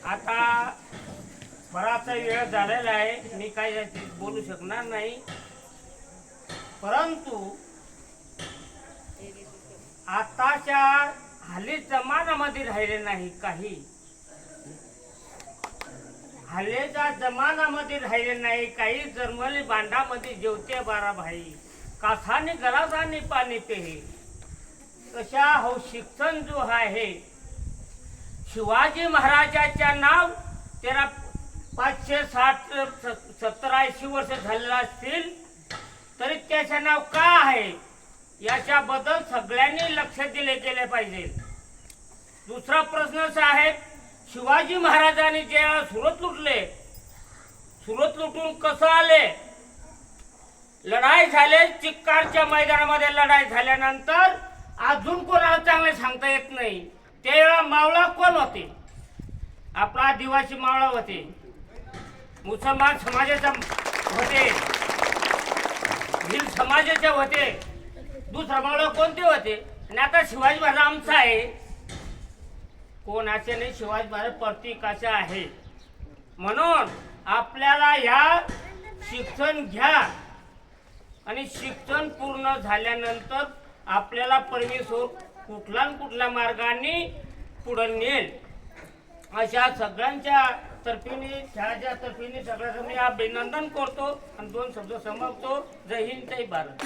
आता बराचसा वेळ झालेला आहे, मी काही बोलू शकणार नाही. परंतु आताच्या हल्ली जमान्यामध्ये राहिले नाही काही, हल्लीच्या जमान्यामध्ये राहिले नाही काही. जन्मली बांडामध्ये जेवते बारा भाई, कासानी गलासानी पाणी पेहे. तशा हो शिक्षण जो आहे, शिवाजी महाराजाच्या नाव त्याला 560-70-80 वर्ष झालेला असतील तरी त्याचे नाव का आहे याच्याबद्दल सगळ्यांनी लक्ष दिले गेले पाहिजे. दुसरा प्रश्न असा आहे, शिवाजी महाराजांनी ज्या सुरत लुटले, सुरत लुटून कसं आले? लढाई झाले, चिक्कारच्या मैदानामध्ये लढाई झाल्यानंतर अजून कोणाला चांगले सांगता येत नाही. त्यावेळेला मावळा कोण होते? आपला आदिवासी मावळा होते, मुसलमान समाजाचा होते, भिल समाजाचे होते. दुसरा मावळा कोणते होते? आणि आता शिवाजी महाराज आमचा आहे. कोणाचे नाही, शिवाजी महाराज प्रत्येकाचे आहे. म्हणून आपल्याला ह्या शिक्षण घ्या आणि शिक्षण पूर्ण झाल्यानंतर आपल्याला परमेश्वर कुठल्या न कुठल्या मार्गाने पुढे नेल. अशा सगळ्यांच्या तर्फीने, शाळेच्या तर्फीने सगळ्यांचं मी अभिनंदन करतो आणि 2 शब्द समाप्तो. जय हिंद, जय भारत.